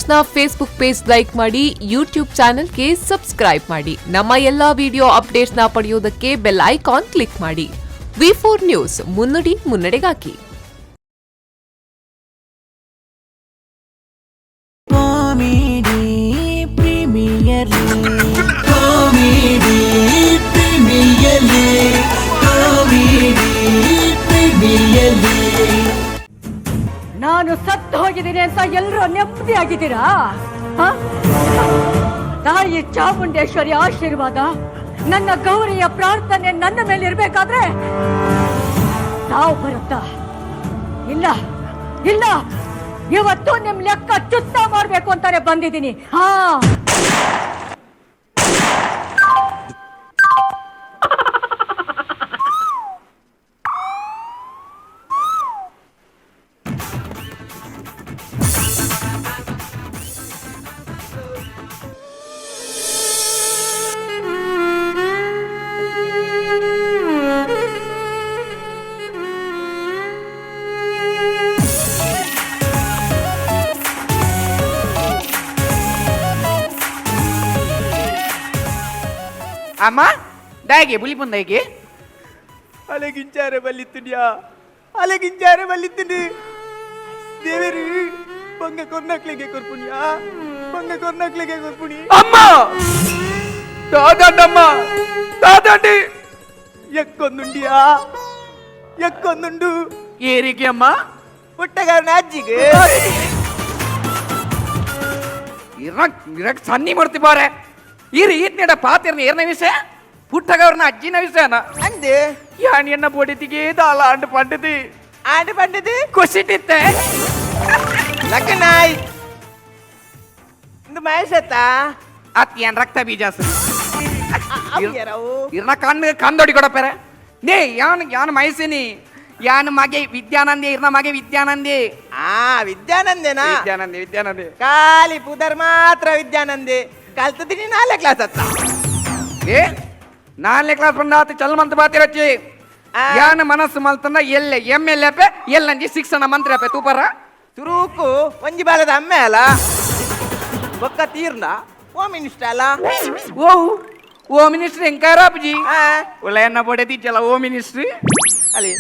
ನ್ಯೂಸ್ನ Facebook page like ಮಾಡಿ, YouTube ಚಾನೆಲ್ಗೆ subscribe ಮಾಡಿ. ನಮ್ಮ ಎಲ್ಲಾ ವಿಡಿಯೋ ಅಪ್ಡೇಟ್ಸ್ನ ಪಡೆಯೋದಕ್ಕೆ ಬೆಲ್ ಐಕಾನ್ ಕ್ಲಿಕ್ ಮಾಡಿ. ವಿ4 ನ್ಯೂಸ್, ಮುನ್ನುಡಿ ಮುನ್ನಡೆಗಾಗಿ. ನಾನು ಸತ್ತು ಹೋಗಿದ್ದೀನಿ ಅಂತ ಎಲ್ಲರೂ ನೆಮ್ಮದಿಯಾಗಿದ್ದೀರಾ? ತಾಯಿ ಚಾಮುಂಡೇಶ್ವರಿ ಆಶೀರ್ವಾದ, ನನ್ನ ಗೌರಿಯ ಪ್ರಾರ್ಥನೆ ನನ್ನ ಮೇಲೆ ಇರ್ಬೇಕಾದ್ರೆ ನಾವು ಬರುತ್ತಾ? ಇಲ್ಲ ಇಲ್ಲ, ಇವತ್ತು ನಿಮ್ ಲೆಕ್ಕ ಚುತ್ತ ಮಾಡ್ಬೇಕು ಅಂತಾನೆ ಬಂದಿದ್ದೀನಿ. అమ్మా దాగే బులిపుందాయికి అలగించారే బల్లిత్తుడియా, అలగించారే బల్లిత్తుడి దేవరు ಬಂಗ ಕೊರ್ನಕ್ಲಿಗೆ ಕೊರ್ಪುಣಿಯಾ, ಬಂಗ ಕೊರ್ನಕ್ಲಿಗೆ ಕೊರ್ಪುಣಿ. అమ్మ దాదండమ్మ దాదండి ಎಕ್ಕೊಂದುಂಡಿಯಾ, ಎಕ್ಕೊಂದುಂಡು ಏರಿಗೆ ಅಮ್ಮ ಪುಟ್ಟಗಾರನ ಅಜ್ಜಿಗೆ ಇರಕ್ ಸನ್ನಿ ಮಾಡ್ತಿ ಬಾರೆ ಈರಿ ಈತ್ನೇಡ ಪಾತಿರ್ನ ಏರ್ನ ವಿಷಯ ಪುಟ್ಟಗವ್ರನ್ನ ಅಜ್ಜಿನ ವಿಷಯನ ಅಂದೆ ಯಾಣಿ ಎನ್ನ ಬೊಡಿತಿಗೆ ದಾಲ ಅಂಡು ಪಂಡದಿ ಆಂಡ ಪಂಡದಿ ಖುಷಿಟ್ಟಿತ್ತೆ ಲಕ್ಕನಾಯ್ ಇಂದು ಮಹೇಶತ್ತ ಅತ್ತಿಯನ್ ರಕ್ತ ಬೀಜಾಸು ಯಾರವು ಇರ್ನ ಕಣ್ಣೊಡಿ ಕೊಡಪ್ಪರೆ ನೇ ಯಾನ್ ಮೈಸಿನಿ ಯಾನ್ ಮಗೆ ವಿದ್ಯಾನಂದಿ ಇರ್ನ ಮಗೆ ವಿದ್ಯಾನಂದಿ ವಿದ್ಯಾನಂದೇನಾ? ವಿದ್ಯಾನಂದಿ ಖಾಲಿ ಪುದರ್ ಮಾತ್ರ ವಿದ್ಯಾನಂದಿ. ಕಲ್ತದಿನಿ 4ನೇ ಕ್ಲಾಸ್ ಅತ್ತ. ಏ 4ನೇ ಕ್ಲಾಸ್ ಬಂದಾತ ಚಲ್ಮಂತ ಬಾತಿರಚ್ಚಿ ಯಾನ ಮನಸ್ಸು ಮಲ್ತನ ಎಲ್ಲೆ ಎಮ್ಮೆಲ್ಲೆಪೆ ಎಲ್ಲಂಜಿ ಶಿಕ್ಷಣ ಮಂತ್ರಿ ಅಪ್ಪೆ ತೂಪರ ತುರುಕು ಒಂಜಿ ಬಾಲದ ಅಮ್ಮೆ ಅಲ್ಲ, ಬೊಕ್ಕ ತೀರ್ನ ಹೋಮ್ ಮಿನಿಸ್ಟರ್ ಅಲ್ಲ. ಓ ಮಿನಿಸ್ಟ್ರಿ ಎಂಕಾರ ಅಪ್ಪಜಿ ಒಳ್ಳೆ ಎನ್ನ ಬೋಡೆ ತಿಚ್ಚಲ್ಲ ಓ ಮಿನಿಸ್ಟ್ರಿ ಅಲ್ಲಿ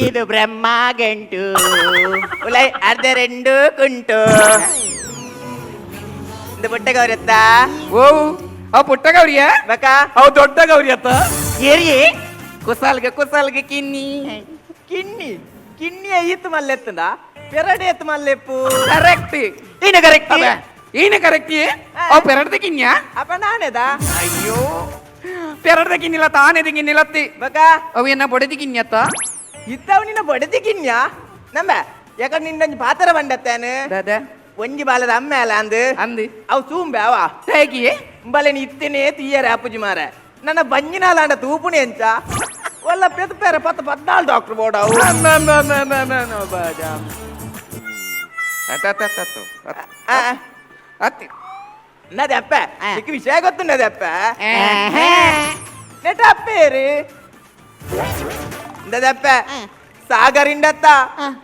ಇದು ಬ್ರಹ್ಮ ಗಂಟು ಉಲೈ ಅರ್ಧ 2 ಕುಂಟು. இந்த ಪುಟ್ಟ ಗೌರಿ ಅತ್ತ ಅವ್ ಪುಟ್ಟ ಗೌರಿಯ ಬಕ ಅವ್ ದೊಡ್ಡ ಗೌರಿ ಅತ್ತ ಏರಿ ಕುಸಾಲ್ಗೆ ಕಿನ್ನಿ ಕಿನ್ನಿ ಕಿನ್ನಿ ಐತ್ ಮಲ್ಲೆತ್ತಂದ ಪೆರಡೆ ಎತ್ತು ಮಲ್ಲೆಪ್ಪು ಕರೆಕ್ಟ್ ಈನ ಕರೆಕ್ಟ್ ಅವ್ ಪೆರಡ್ದ ಕಿನ್ಯ ಅಪ್ಪ ನಾನೇದ ಅಯ್ಯೋ ಪೆರಡ್ದ ಕಿನ್ನಿಲತ್ತ ಆನೆದ ಕಿನ್ನಿಲತ್ತಿ ಬಕ ಅವ್ ಎನ್ನ ಬೊಡೆದಿ ಕಿನ್ಯತ್ತ ಇತ್ತವ್ ನಿನ್ನ ಬಡದಿ ಕಿನ್ಯ ನಂಬ ಯಾಕ ನಿನ್ನ ಪಾತ್ರ ಬಂಡತ್ತೇನು ದಾದ ಒಂಜಿ ಬಾಲದ ಅಮ್ಮೆ ಅಲ್ಲ ಅಂದಿ ಅವು ತೂಂಬೆ ಅವ ಹೇಗಿ ಬಲೆ ಇತ್ತೇನೆ ತೀಯರೆ ಅಪ್ಪುಜಿ ಮಾರ ನನ್ನ ಬಂಜಿನಾಲಾಂಡ ತೂಪುಣಿ ಅಂಚ ಒಲ್ಲ ಪೆದ ಪೇರ 14 ಡಾಕ್ಟರ್ ಬೋಡವು ಅತ್ತಿ ನದಪ್ಪ ಚಿಕ್ಕ ವಿಷಯ ಗೊತ್ತು ನದಪ್ಪ ನೆಟ ಅಪ್ಪೇರಿ ನದಪ್ಪ ಸಾಗರಿಂಡತ್ತ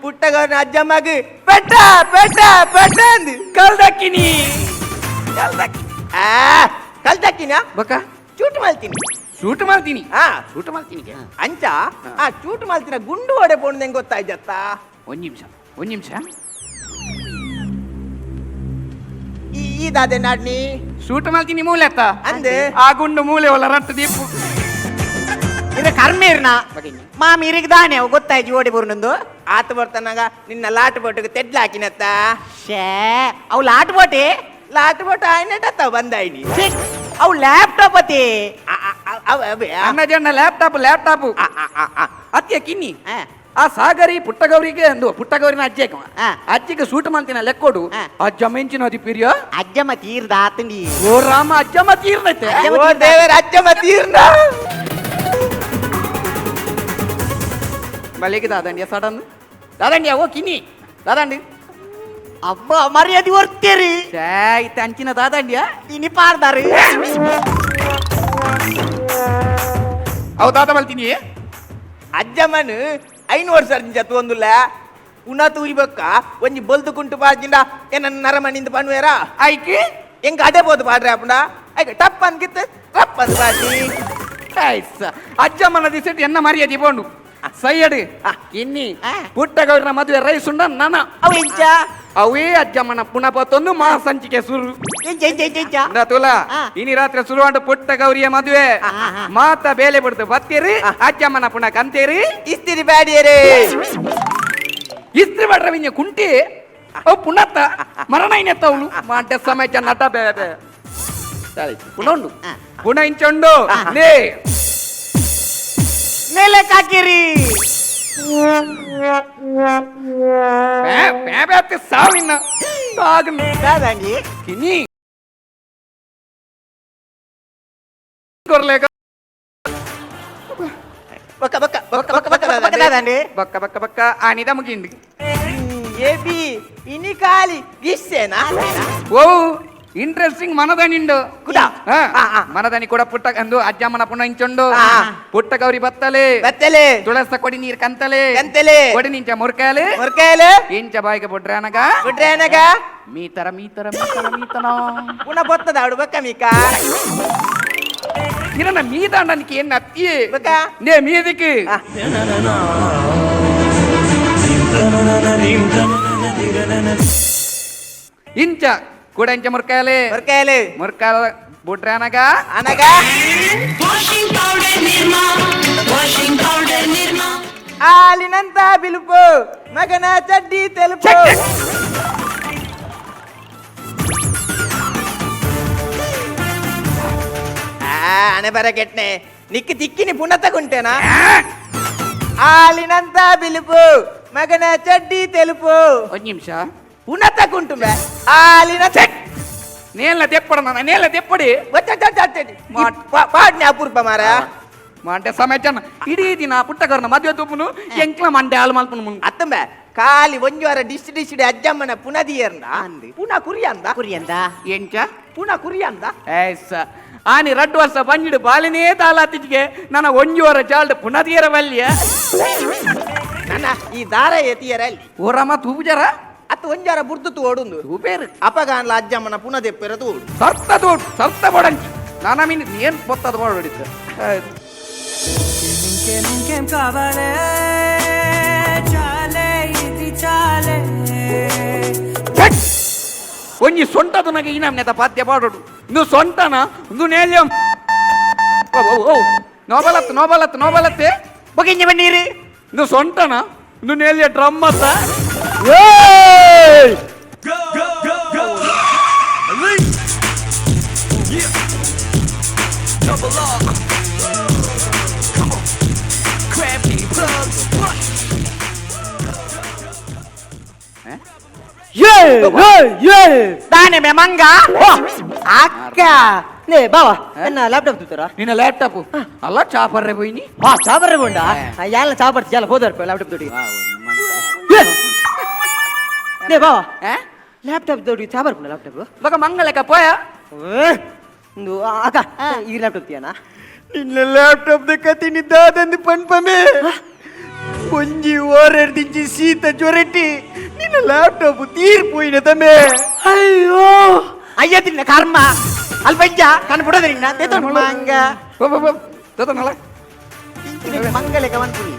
ಪುಟ್ಟಗವ್ರನ ಅಜ್ಜ ಮಗ ಪೆಟ್ಟ ಪೆಟ್ಟ ಪೆಟ್ಟ ಅಂದು ಕಲ್ದಕ್ಕಿನಿ ಕಲ್ದಕ್ಕಿನ ಬಕ ಚೂಟ್ ಮಾಡ್ತೀನಿ ಶೂಟ್ ಮಾಡ್ತೀನಿ ಶೂಟ್ ಮಾಡ್ತೀನಿ ಅಂಚ ಚೂಟ್ ಮಾಡ್ತೀನ ಗುಂಡು ಹೊಡೆ ಪೋಣ್ ಹೆಂಗ್ ಗೊತ್ತಾಯ್ತತ್ತ. ಒಂದ್ ನಿಮಿಷ ಈದಾದೆ ನಾಡ್ನಿ ಶೂಟ್ ಮಾಡ್ತೀನಿ ಮೂಲೆ ಅತ್ತ ಅಂದೆ ಆ ಗುಂಡು ಮೂಲೆ ಒಲ್ಲ ರಟ್ಟು ದೀಪು ಇದು ಕರ್ಮೀರ್ನ ಮಾಮ ಇರಿಗ್ ದಾನೆ ಗೊತ್ತಾಯ್ತು ಓಡಿ ಬರುನೊಂದು ಆತ ಬರ್ತಾನಾಗ ನಿನ್ನ ಲಾಟ್ ಬೋಟಿಗೆ ತೆಡ್ಲ ಹಾಕಿನತ್ತ ಅವು ಲಾಟ್ ಬೋಟ್ ಆಯ್ನಟ ಬಂದಾಯ್ನಿ ಅವು ಲ್ಯಾಪ್ಟಾಪ್ ಅತಿ ಅನ್ನ ಜನ ಲ್ಯಾಪ್ಟಾಪ್ ಅತ್ಯ ಕಿನ್ನಿ ಆ ಸಾಗರಿ ಪುಟ್ಟಗೌರಿಗೆ ಅಂದು ಪುಟ್ಟಗೌರಿನ ಅಜ್ಜಿಗೆ ಸೂಟ್ ಮಾಡ್ತೀನ ಲೆಕ್ಕೋಡು ಅಜ್ಜ ಮೆಂಚಿನ ಪಿರಿಯ ಅಜ್ಜಮ್ಮ ತೀರ್ದ ಆತಂಡಿ ಓ ರಾಮ ಅಜ್ಜಮ್ಮ ತೀರ್ದೈತೆ ದೇವರ ಅಜ್ಜಮ್ಮ ತೀರ್ದ ಬಲಿಗೆ ದಾದಂಡಿಯ ಸಡನ್ ದಾದಂಡಿಯ ಓ ಕಿನ್ನಿ ದಾದಂಡಿ ಅಬ್ಬ ಮರ್ಯಾದೆ ಹೊರ್ತೀರಿ ಇತ್ತ ಅಂಚಿನ ದಾದಂಡಿಯ ಇನಿ ಪಾರ್ದಾರಿ ಅವು ದಾದ ಮಲ್ತೀನಿ ಅಜ್ಜಮ್ಮನು 5 ವರ್ಷ ಜತ್ತು ಒಂದುಲ್ಲ ಪುನಃ ತೂಯಿಬಕ್ಕ ಒಂಜಿ ಬಲ್ದುಕುಂಟು ಪಾಜಿಂದ ಏನ ನರಮಣಿಂದ ಪನ್ವೇರ ಐಕಿ ಎಂಗ ಅಡೆ ಬೋದು ಪಾಡ್ರೆ ಅಪ್ಪಂಡ ಐಕ ಟಪ್ ಅನ್ಕಿತ್ತು ಟಪ್ ಅಂದ್ ಪಾಡಿ ಅಜ್ಜಮ್ಮನ ದಿಸೆಟ್ ಎನ್ನ ಮರ್ಯಾದೆ ಬೋಂಡು ಸೈಯಡ್ ಇನ್ನಿ ಪುಟ್ಟ ಗೌರಿನ ಮದುವೆ ರೈಸ್ ಉಂಡ ನನ ಅವ ಇಂಚ ಅವೇ ಅಜ್ಜಮ್ಮನ ಪುನಃ ಪತ್ತೊಂದು ಸಂಚಿಕೆ ಸುರು ಇಂಚ ಇಂಚ ಇಂಚ ಇಂಚ ತುಲ ಇನಿ ರಾತ್ರಿ ಶುರುವಾಂಡ ಪುಟ್ಟ ಗೌರಿಯ ಮದುವೆ ಮಾತ ಬೇಲೆ ಬಿಡ್ತು ಬತ್ತೀರಿ ಅಜ್ಜಮ್ಮನ ಪುನಃ ಕಂತೇರಿ ಇಸ್ತಿರಿ ಬ್ಯಾಡಿಯರೇ ಇಸ್ತ್ರಿ ಮಾಡ್ರ ವಿನ್ಯ ಕುಂಟಿ ಅವು ಪುನತ್ತ ಮರಣ ಇನ್ನೆತ್ತವಳು ಮಾಂಟೆ ಸಮಯ ನಟ ಬೇರೆ ಪುನಃ ಉಂಡು ಪುನಃ ಇಂಚುಂಡು ಲೇ ಮೇಲೆ ಕಾಕಿರಿ ಸಾವಿನ ದಾದಂಗಿ ಕಿನಿ ಕೊರ್ಲೇಕ ಬಕ್ಕ ಬಕ್ಕ ಬಕ್ಕ ಬಕ್ಕ ಬಕ್ಕ ದಾದಂಡಿ ಬಕ್ಕ ಬಕ್ಕ ಬಕ್ಕ ಆನಿದ ಮುಗಿಂಡಿ ಏಬಿ ಇನಿ ಕಾಲಿ ಗಿಸ್ಸೇನಾ ಓ ಇಂಟ್ರೆಸ್ಟಿಂಗ್ ಮನದನಿಂಡು ಕುಡ ಮನದನಿ ಕೂಡ ಪುಟ್ಟ ಅಂದು ಅಜ್ಜಮ್ಮನ ಪುನಃ ಇಂಚುಂಡು ಪುಟ್ಟ ಗೌರಿ ಬತ್ತಲೆ ಬತ್ತಲೆ ತುಳಸ ಕೊಡಿ ನೀರ್ ಕಂತಲೆ ಕಂತಲೆ ಕೊಡಿ ನಿಂಚ ಮುರ್ಕಾಲೆ ಮುರ್ಕಾಯಲೆ ಇಂಚ ಬಾಯಿಗೆ ಬಿಟ್ರೆ ಅನಗ ಬಿಟ್ರೆ ಏನಗ ಮೀತರ ಮೀತರ ಮೀತರ ಮೀತನ ಪುನಃ ಬತ್ತದ ಆಡು ಬಕ್ಕ ಮೀಕ ಇರನ ಮೀದಾಂಡನಿಗೆ ಏನ್ ಅತ್ತಿ ಬಕ್ಕ ನೇ ಮೀದಿಕ್ಕೆ ಇಂಚ ಕೂಡ ಇಂಚ ಮುರ್ಕಾಲೆ ಮುರ್ಕಾಯಲೆ ಮುರ್ಕಾಲ ಬಿಟ್ರೆ ಅನಗ ಅನಗ ಹಾಲಿನಂತ ಬಿಳುಪು ಮಗನ ಚಡ್ಡಿ ತೆಲುಪು ಹಣೆ ಬರ ಕೆಟ್ನೆ ನಿಕ್ಕಿ ತಿಕ್ಕಿನಿ ಪುನಃ ತಗುಂಟೇನಾ ಹಾಲಿನಂತ ಬಿಳುಪು ಮಗನ ಚಡ್ಡಿ ತೆಲುಪು ಒಂದ್ ನಿಮಿಷ ಪುನಃ ತಗುಂಟು ಹಾಲಿನ ನೇಲ ತೆಪ್ಪಡ ನೇಲ ತೆಪ್ಪಡಿ ಪಾಡ್ನೆ ಅಪೂರ್ಪ ಮಾರ ಮಾಂಟೆ ಸಮಯ ಚೆನ್ನ ಇಡೀ ದಿನ ಪುಟ್ಟಗರ್ನ ಮದುವೆ ತುಪ್ಪುನು ಎಂಕ್ಲ ಮಂಡೆ ಹಾಳು ಮಲ್ಪನು ಮುನ್ ಅತ್ತಂಬ ಕಾಲಿ ಒಂಜುವಾರ ಡಿಸ್ ಡಿಸ್ಡಿ ಅಜ್ಜಮ್ಮನ ಪುನದಿಯರ್ಂದ ಪುನಃ ಕುರಿಯಂದ ಕುರಿಯಂದ ಎಂಚ ಪುನಃ ಕುರಿಯಂದ ಏಸ ಆನಿ 2 ವರ್ಷ ಬಂಜಿಡು ಬಾಲಿನೇ ತಾಲಾತಿಗೆ ನನ್ನ ಒಂಜುವರ ಚಾಲ್ಡ್ ಪುನದಿಯರ ಬಲ್ಯ ನನ್ನ ಈ ದಾರ ಎತಿಯರಲ್ಲಿ ಓರಮ್ಮ ತೂಜರ ಅತ್ತು ಒಂಜಾರ ಬುರ್ದು ಓಡುಂದು ತೂಪೇರು ಅಪಗಾನ್ಲ ಅಜ್ಜಮ್ಮನ ಪುನದೆಪ್ಪೆರದು ಸರ್ತ ತೋಡು ಸರ್ತ ಬಡಂಚಿ ನಾನ ಮೀನ್ ಏನ್ ಪೊತ್ತದ ಮಾಡಿದ್ದ ఇంకేం కావాలే చాలే ఇది చాలే ಒಂಜಿ ಸೊಂಟದು ನಗೆ ಈ ನಮ್ನೆತ ಪಾದ್ಯ ಪಾಡೋಡು ಇಂದು ಸೊಂಟನ ಇಂದು ನೇಲ್ಯಂ ನೋಬಲತ್ ನೋಬಲತ್ ನೋಬಲತ್ತೆ ಬಗಿಂಜ ಬನ್ನೀರಿ ಇಂದು ಸೊಂಟನ ಇಂದು ನೇಲ್ಯ ಡ್ರಮ್ ಅತ್ತ దాని మేమంగ అక్క నే బావా ఎన్న ల్యాప్టాప్ చూస్తారా నిన్న ల్యాప్టాప్ అలా చాపర్రే పోయి చాపర్రే ఉండా యాళ్ళ చాపర్చి చాలా పోదారు ల్యాప్టాప్ తోటి నే బావా ల్యాప్టాప్ తోటి చాపర్పున్నా ల్యాప్టాప్ ఒక మంగళక పోయా అక్క ఈ ల్యాప్టాప్ తీయనా నిన్న ల్యాప్టాప్ దగ్గర తిని దాదంది పన్పమే కొంజి ఓరెడ్దించి సీత జ్వరెట్టి నిన్న ల్యాప్టాప్ తీరిపోయిన తమే అయ్యో అయ్య తిన్న కర్మ అల్పంజ కనపడదు నిన్న తెతో మంగ నల మంగళ కవన్పుని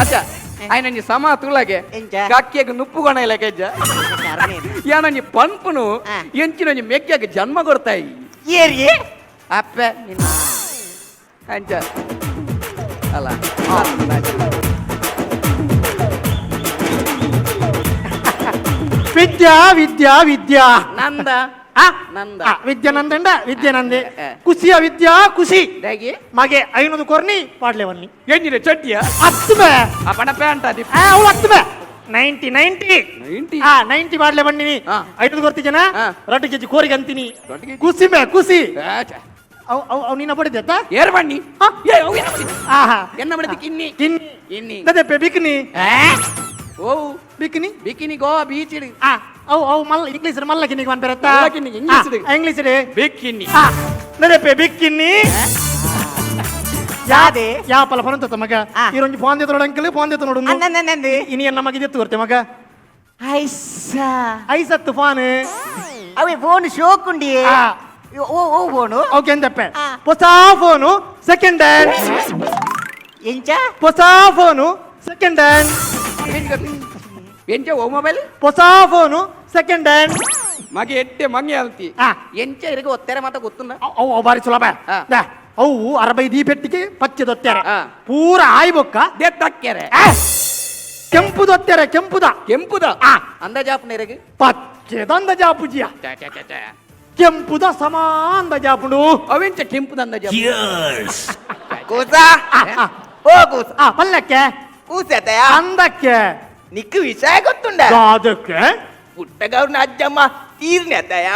ಅಚ್ಚ ఆయన సమ తులాగే కక్కేకు నుప్పుకొన ఇలాగెజ్జ యానని పన్పును ఎంచినని మెక్కేకు జన్మ కొడతాయి ఏరి అప్పే అంచ అలా విద్యా విద్యా విద్యా నంద నంద విద్య నందండ విద్య నందే కుసియ విద్యా కుసి ದಾಗಿ మాగే 500 కొర్ని పాడలేవన్ని ఎంజిన చట్టియా అత్తుమే ఆ పడపే అంటది అవును అత్తుమే 90 90 90 90 పాడలేవన్ని 500 కొర్తిజన ರೊಟ್ಟಿ ಕೆಜಿ ಕೋರಿಗೆ ಅಂತೀನಿ ರೊಟ್ಟಿ ಕೆಜಿ ಕುಸಿಮೆ ಕುಸಿ ಆಚಾ ಅವ್ ನೀನ ಪಡಿದೆತ್ತ ಏರ್ ಬನ್ನಿ ಏ ಅವು ಏನ ಬನ್ನಿ ಆಹಾ ಎನ್ನ ಬಡಿದ ಕಿನ್ನಿ ಕಿನ್ನಿ ಇನ್ನಿ ದದೆ ಬಿಕ್ನಿ ಓ ಬಿಕ್ನಿ ಬಿಕಿನಿ ಗೋ ಬೀಚ್ ಇಡಿ ಅವು ಮಲ್ಲ ಇಂಗ್ಲೀಷ್ ಮಲ್ಲ ಕಿನ್ನಿಗೆ ಬಂದ್ ಬರತ್ತಾ ಮಲ್ಲ ಕಿನ್ನಿಗೆ ಇಂಗ್ಲೀಷ್ ಇದೆ. ಇಂಗ್ಲೀಷ್ ಇದೆ ಬೇಕಿನ್ನಿ ನಡಪೆ ಬಿಕ್ಕಿನ್ನಿ ಯಾದೆ ಯಾಪಲ ಪರಂತ ಮಗ ಆ. ಈರೊಂದು ಫೋನ್ ದೇತ ನೋಡು ಅಂಕಲ್ ಫೋನ್ ದೇತ ನೋಡು ಅನ್ನಂದಿ ಇನಿ ಎನ್ನ ಮಗ ಎತ್ತು ಬರ್ತೆ ಮಗ ಐಸಾ ಐಸತ್ತು ಫೋನ್ ಅವೆ ಫೋನ್ ಶೋಕುಂಡಿ ಆ. ಓ ಫೋನು ಓಕೆ ಎಂದಪ್ಪೆ ಆ. ಹೊಸ ಫೋನು ಸೆಕೆಂಡ್ ಹ್ಯಾಂಡ್ ಎಂಚ ಹೊಸ ಫೋನು ಸೆಕೆಂಡ್ ಹ್ಯಾಂಡ್ ಎಂಚ ಓ ಮೊಬೈಲ್ ಹೊಸ ಫೋನು ಸೆಕೆಂಡ್ ಹ್ಯಾಂಡ್ ಮಗೆ ಎಟ್ಟೆ ಮಂಗೆ ಅಲ್ತಿ ಆ. ಎಂಚ ಇರಗ ಒತ್ತಾರೆ ಮಾತ ಗೊತ್ತುಂಡ ಅವು ಬಾರಿ ಸುಲಭ ಆ. ಅವು 60 ಪೆಟ್ಟಿಗೆ ಪಚ್ಚೆ ದೊತ್ತಾರೆ ಆ. ಪೂರ ಆಯ್ಬೊಕ್ಕ ದೆತ್ತಕ್ಕೆರೆ ಕೆಂಪು ದೊತ್ತಾರೆ ಕೆಂಪುದ ಕೆಂಪುದ ಅಂದಾಜಾಪನ ಇರಗ ಪಚ್ಚೆ ದಂದ ಜಾಪುಜಿಯ ಕೆಂಪುದ ಸಮಾಂದ ಜಾಪುಡು ಅವೆಂಚ ಕೆಂಪುದ ಅಂದಾಜಾಪ ಕೂಸ ಓ ಕೂಸ ಪಲ್ಲಕ್ಕೆ ಕೂಸತಯ ಅಂದಕ್ಕೆ ನಿಕ್ಕು ವಿಷಯ ಗೊತ್ತುಂಡ ಅದಕ್ಕೆ ಪುಟ್ಟಗವ್ರನ ಅಜ್ಜಮ್ಮ ತೀರ್ನೆತಯ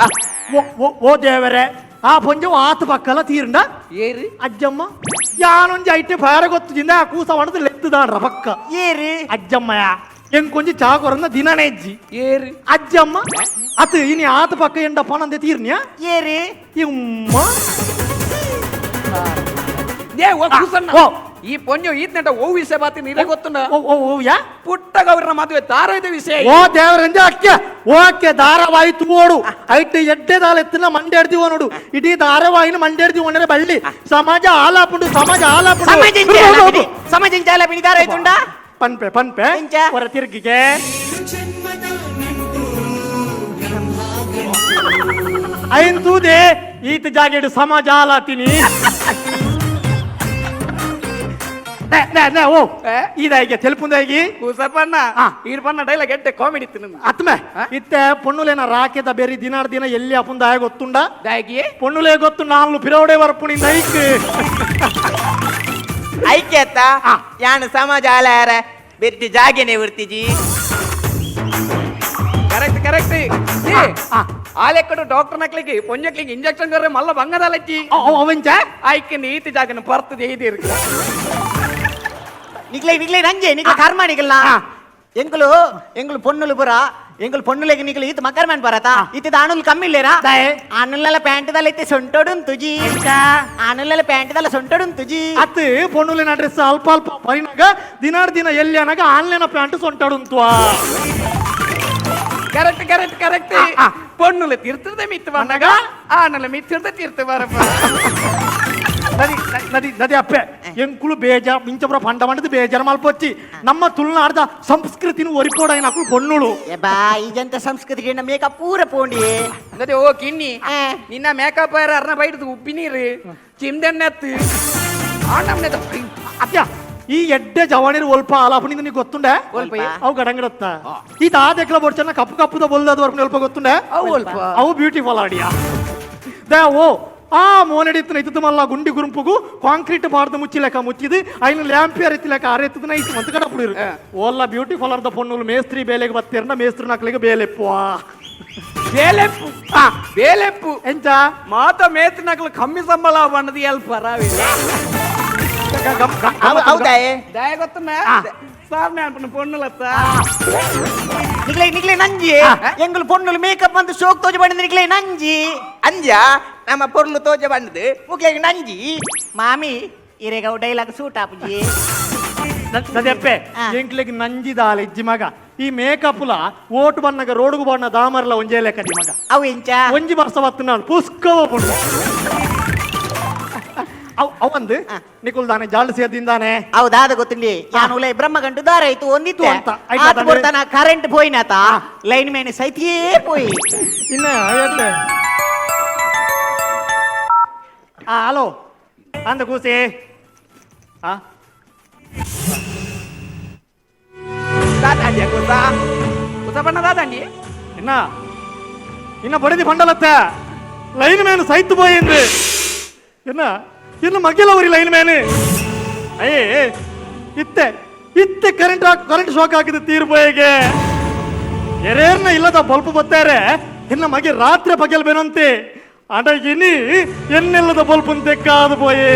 ಓ ದೇವರೇ ಆ ಪೊಂಜ ಆತು ಪಕ್ಕಲ ತೀರ್ಂಡ ಏರಿ ಅಜ್ಜಮ್ಮ ಯಾನೊಂಜಿ ಐಟೆ ಫಾರ ಗೊತ್ತುಜಿಂದ ಆ ಕೂಸ ಹೊಡೆದು ಲೆತ್ತದಾಡ್ರ ಪಕ್ಕ ಏರಿ ಅಜ್ಜಮ್ಮಯ ಹೆಂಗ್ ಕೊಂಚ ಚಾಕೊರನ್ನ ದಿನನೆಜ್ಜಿ ಏರಿ ಅಜ್ಜಮ್ಮ ಅತ್ ಇನಿ ಆತ ಪಕ್ಕ ಎಂಡ ಪಣಂದೆ ತೀರ್ನ್ಯಾ ಏರಿ ಇಮ್ಮ ಏ ಓ ಕೂಸಣ್ಣ ಓ. ಈ ಪೊಂಜು ಈತ್ನೆಟ ಓ ವಿಷಯ ಬಾತಿನ ಇರಗ ಗೊತ್ತುಂಡ ಓ ಓ ಓ ಯಾ ಪುಟ್ಟಗವ್ರನ ಮದುವೆ ದಾರದ ವಿಷಯ ಓ ದೇವರಂಜ ಅಕ್ಕೆ ಓಕೆ ಧಾರಾವಾಹಿ ತೂಡು ಐಟ್ ಎಡ್ಡೆ ದಾಲೆತ್ತಿನ ಮಂಡ್ಯಾಡ್ದಿವ ನೋಡು ಇಡೀ ಧಾರಾವಾಹಿನ ಮಂಡ್ಯಾಡ್ದಿವ ಅಂದ್ರೆ ಬಳ್ಳಿ ಸಮಾಜ ಹಾಲಾಪುಂಡು ಸಮಾಜ ಹಾಲಾಪುಂಡು ಸಮಾಜಿಂಚಾಲ ಬಿಡಿದಾರ ಆಯ್ತುಂಡ ಪನ್ಪೆ ಪನ್ಪೆ ಇಂಚ. ಹೊರ ತಿರ್ಗಿಗೆ ಐನ್ ತೂದೆ ಈತ ಜಾಗೆಡು ಸಮಾಜ ಹಾಲಾತೀನಿ ಓ ಏ? ಇದಾಗಿ ತೆಲುಪುಂದಾಗಿ ಕೂಸಪ್ಪಣ್ಣ ಆ. ಈರ್ಪಣ್ಣ ಡೈಲಾಗ್ ಎಟ್ಟೆ ಕಾಮಿಡಿ ಇತ್ತು ಅತ್ಮೆ ಇತ್ತೆ ಪೊಣ್ಣುಲೇನ ರಾಕೆದ ಬೇರೆ ದಿನಾಡ್ ದಿನ ಎಲ್ಲಿ ಅಪ್ಪುಂದಾಯ ಗೊತ್ತುಂಡ ದಾಗಿ ಪೊಣ್ಣುಲೇ ಗೊತ್ತು ನಾನು ಪಿರವಡೆ ವರ್ಪುಣಿಂದ ಐಕ್ ಐಕ್ಯತ ಯಾನು ಸಮಾಜ ಆಲಾರ ಬೆರ್ತಿ ಜಾಗೆನೆ ಉರ್ತಿಜಿ ಕರೆಕ್ಟ್ ಕರೆಕ್ಟ್ ಆಲೆಕ್ಕಡು ಡಾಕ್ಟರ್ ನಕ್ಲಿಗೆ ಪೊಂಜಕ್ಲಿಗೆ ಇಂಜೆಕ್ಷನ್ ಕರ್ರೆ ಮಲ್ಲ ಬಂಗದಲ್ಲಚ್ಚಿ ಅವಂಚ ಆಯ್ಕೆ ನೀತಿ ಜಾಗನ ಬರ್ತದೆ ಇದು ಇருக்கு ನಿಗ್ಲೆ ನಂಜೆ ನಿಗ್ಲೆ ಕರ್ಮ ನಿಗಲ್ಲ ಎಂಗಳು పొన్నులు బుర ఎంగులు పొన్నులకి నిగలు ఈత మకర్మన్ పరత ఇతి దానులు కమ్మిల్లేరా ఆనుల ప్యాంట్ దల అయితే సొంటోడు తుజి ఆనుల ప్యాంట్ దల సొంటోడు తుజి ಅತ್ ಪೊಣ್ಣುಲಿನ ಡ್ರೆಸ್ ಅಲ್ಪ ಅಲ್ಪ ಪರಿನಾಗ ದಿನಾಡ್ ದಿನ ಎಲ್ಲಿ ಅನಾಗ ಆನ್ಲೈನ್ ಪ್ಯಾಂಟ್ ಸೊಂಟಾಡುಂತ್ವ ಕರೆಕ್ಟ್ ಕರೆಕ್ಟ್ ಕರೆಕ್ಟ್ ಪೊಣ್ಣುಲೆ ತೀರ್ಥದ ಮಿತ್ತು ಬಂದಾಗ ಆನಲ ಮಿತ್ತಿರ್ದ ತೀರ್ಥ ಬರಪ್ಪ ನದಿ ನದಿ ಅಪ್ಪೆ ಎಂಕುಳು ಬೇಜಾರ್ ಮಿಂಚಪುರ ಪಂಡ ಮಂಡದ ಬೇಜಾರ್ ಮಲ್ಪೊಚ್ಚಿ ನಮ್ಮ ತುಳುನಾಡದ ಸಂಸ್ಕೃತಿನ ಒರಿಕೋಡ ಏನಕ್ಕೂ ಪೊಣ್ಣುಳು ಬಾ ಇದಂತ ಸಂಸ್ಕೃತಿ ಮೇಕಪ್ ಪೂರ ಪೋಂಡಿ ಅದೇ ಓ ಕಿನ್ನಿ ನಿನ್ನ ಮೇಕಪ್ ಅರ್ನ ಬೈಡ್ದು ಉಪ್ಪಿ ನೀರು ಚಿಮ್ದೆಣ್ಣೆತ್ತು ಆನಮ್ನೆ ಅತ್ಯ ಈ ಎಡ್ಡೆ ಜವಾಣಿರು ಒಲ್ಪ ಆಲಾಪಣಿಂದ ನೀ ಗೊತ್ತುಂಡೆ ಅವು ಗಡಂಗಡತ್ತ ಈ ತಾದೆಕ್ಲ ಬೋಡ್ಚನ್ನ ಕಪ್ಪು ಕಪ್ಪುದ ಬೊಲ್ದದ ವರ್ಪಣೆ ಅಲ್ಪ ಗೊತ್ತುಂಡೆ ಅವು ಅಲ್ಪ ಅವು ಬ್ಯೂಟಿಫುಲ್ ಆಡಿಯಾ ದೇ ಓ ಆ ಮೋನಡಿತ್ತಿನ ಇತ್ತು ಮಲ್ಲ ಗುಂಡಿ ಗುರುಂಪುಗು ಕಾಂಕ್ರೀಟ್ ಬಾರ್ದು ಮುಚ್ಚಿಲೆಕ್ಕ ಮುಚ್ಚಿದು ಐನು ಲ್ಯಾಂಪಿಯರ್ ಎತ್ತಿಲೆಕ್ಕ ಆರೆತ್ತದನ ಇತ್ತು ಮಂತ ಕಡ ಪುಡಿರು ಓಲ್ಲ ಬ್ಯೂಟಿಫುಲ್ ಅರ್ಧ ಪೊಣ್ಣುಲು ಮೇಸ್ತ್ರಿ ಬೇಲೆಗೆ ಬತ್ತಿರನ ಮೇಸ್ತ್ರಿ ನಕ್ಲಿಗೆ ಬೇಲೆಪ್ಪುವ ಬೇಲೆಪ್ಪು ಬೇಲೆಪ್ಪು ಎಂಚ ಮಾತ ಮೇತ್ ನಕ್ಲು ಕಮ್ಮಿ ಸಂಬಳ ಬಣ್ಣದ ಎಲ್ಪ ರಾವಿ ಹೌದಾಯೇ ದಯ ಗೊತ್ತನ್ನ ಸಾರ್ನೆ ಅನ್ಪನ ಪೊಣ್ಣುಲತ್ತ ನಿಗ್ಲೆ ನಂಜಿ ಎಂಗಳು పొన్నులు ಮೇಕಪ್ ಅಂತ ಶೋಕ್ ತೋಜ ಬಂದ ನಿಗ್ಲೆ ನಂಜಿ ಅಂಜ ನಮ್ಮ పొన్నులు ತೋಜ ಬಂದದು ಮುಗ್ಲೆ ನಂಜಿ ಮಾಮಿ ಇರೆಗ ಡೈಲಾಗ್ ಸೂಟ್ ಆಪುಜಿ ನದೆಪ್ಪೆ ಎಂಕ್ಲೆಗ್ ನಂಜಿದಾಲ ಇಜ್ಜಿ ಮಗ ಈ ಮೇಕಪ್ಲ ಓಟು ಬಣ್ಣಗ ರೋಡ್ಗು ಬಣ್ಣ ದಾಮರ್ಲ ಒಂಜೇ ಲೆಕ್ಕ ಮಗ ಅವು ಎಂಚ ಒಂಜಿ ವರ್ಷ ಬತ್ತು ನಾನು ಪುಸ್ಕವ ಪುಂಡು ಅವಂದು ನಿಕುಲ್ ದಾನೆ ಜಾಳು ಸೇರ್ದಿಂದಾನೆ ಹೌದಾದ ಗೊತ್ತಿಲ್ಲ ಯಾನುಲೆ ಬ್ರಹ್ಮಗಂಟು ದಾರ ಆಯ್ತು ಒಂದಿತ್ತು ಅಂತ. ಆಯ್ತು, ಆತ ಅದನ್ನ- ಕೊಡ್ತಾನ ಕರೆಂಟ್ ಪೋಯಿನಾತ ಲೈನ್ ಮೇನೆ ಸೈತಿಯೇ ಪೋಯಿ ಇನ್ನ ಹೇಳ್ತೆ ಹಲೋ ಅಂದ ಕೂಸಿ ಕುಸಬಣ್ಣ ದಾದಂಡಿ ಇನ್ನ ಬಡಿದಿ ಪಂಡಲತ್ತ ಲೈನ್ ಮೇನು ಸೈತು போயிந்து என்ன என்ன மகிழ ஒரு லைன் மேனு ಅಯ್ಯೇ ಇತ್ತೆ ಕರೆಂಟ್ ಶಾಕ್ ಹಾಕಿದ ತೀರ್ಪೋಯಿಗೆ ಎರೇರ್ನ ಇಲ್ಲದ ಬಲ್ಪ್ ಬತ್ತಾರೆ ಇನ್ನ ಮಗೆ ರಾತ್ರಿ ಪಗಲ್ ಬೇನಂತೆ ಅಡಗಿನಿ ಎನ್ನೆಲ್ಲದ ಬಲ್ಪ್ ತೆಕ್ಕಾದು ಪೋಯೆ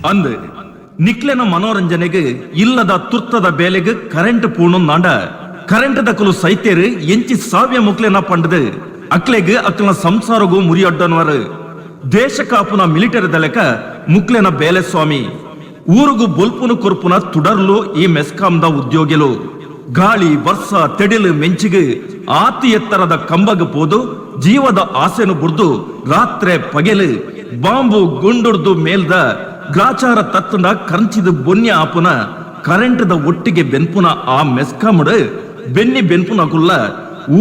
ಅಂದ್ ನಿಕ್ಲೆನ ಮನೋರಂಜನೆಗೆ ಇಲ್ಲದ ತುರ್ತದ ಬೇಲೆಗೆ ಕರೆಂಟ್ ಪೂರ್ಣಂದಾಂಡ ಕರೆಂಟ್ ದಕ್ಕಲು ಸೈತೇರು ಎಂಚಿ ಸಾವ್ಯ ಮುಕ್ಲೆನ ಪಂಡದು ಅಕ್ಲೆಗ್ ಅಕ್ಲನ ಸಂಸಾರಗೂ ಮುರಿಯೊಡ್ಡನವರು ದೇಶ ಕಾಪುನ ಮಿಲಿಟರಿ ದಲೆಕ ಮುಕ್ಲೆನ ಬೇಲೆಸ್ವಾಮಿ ಊರುಗು ಬೊಲ್ಪುನು ಕೊರ್ಪುನ ತುಡರ್ಲು ಈ ಮೆಸ್ಕಾಂದ ಉದ್ಯೋಗಿಲು ಗಾಳಿ ವರ್ಷ ತೆಡಿಲು ಮೆಂಚಿಗೆ ಆತಿ ಎತ್ತರದ ಕಂಬಗ ಪೋದು ಜೀವದ ಆಸೆನು ಬುರ್ದು ರಾತ್ರೆ ಪಗೆಲು ಬಾಂಬು ಗುಂಡುರ್ದು ಮೇಲ್ದ ಗ್ರಾಚಾರ ತತ್ತಂಡ ಕರಂಚಿದ ಬೊನ್ಯ ಆಪುನ ಕರೆಂಟ್ದ ಒಟ್ಟಿಗೆ ಬೆನ್ಪುನ ಆ ಮೆಸ್ಕಾಮುಡು ಬೆನ್ನಿ ಬೆನ್ಪುನ ಕುಲ್ಲ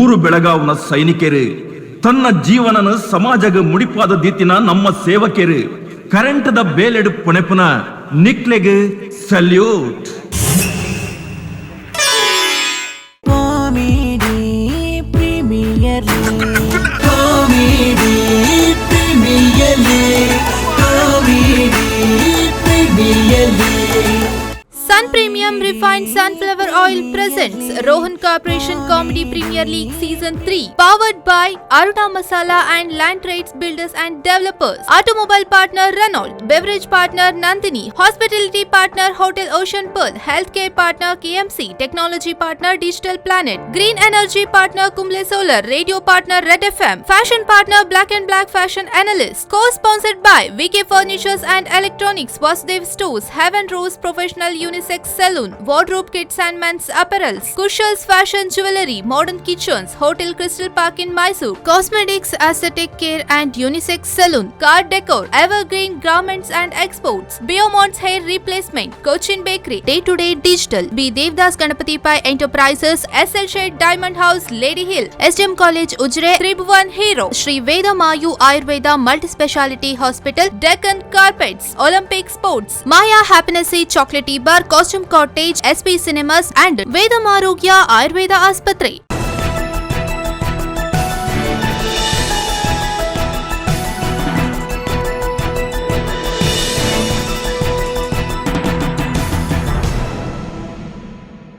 ಊರು ಬೆಳಗಾವ್ನ ಸೈನಿಕರು ತನ್ನ ಜೀವನನ ಸಮಾಜಗ ಮುಡಿಪಾದ ದೀತಿನ ನಮ್ಮ ಸೇವಕರು ಕರೆಂಟ್ದ ಬೇಲೆಡು ಪೊಣೆಪುನ ನಿಕ್ಲೆಗೆ salute. Sun Premium Refined Sunflower Oil presents Rohan Corporation Comedy Premier League Season 3, powered by Aruna Masala and Land Trades Builders and Developers, Automobile Partner Renault, Beverage Partner Nandini, Hospitality Partner Hotel Ocean Pearl, Healthcare Partner KMC, Technology Partner Digital Planet, Green Energy Partner Kumble Solar, Radio Partner Red FM, Fashion Partner Black and Black Fashion Analyst, co-sponsored by VK Furnitures and Electronics, Vasudev Stores, Heaven Rose Professional Unisex Saloon, Wardrobe Kits and Men's Apparels, Kushal's Fashion Jewelry, Modern Kitchens, Hotel Crystal Park in Mysore, Cosmetics, Aesthetic Care and Unisex Saloon, Car Decor, Evergreen Garments and Exports, Biomont's Hair Replacement, Cochin Bakery, Day-to-Day Digital, B. Devdas Ganapati Pai Enterprises, SL Shade Diamond House, Lady Hill, SDM College Ujre, Tribhuvan Hero, Sri Veda Mayu Ayurveda Multi-Speciality Hospital, Deccan Carpets, Olympic Sports, Maya Happinessy Chocolatey Bar, Costume Cottage, SP Cinemas and Vedamarogya Ayurveda Aspatri.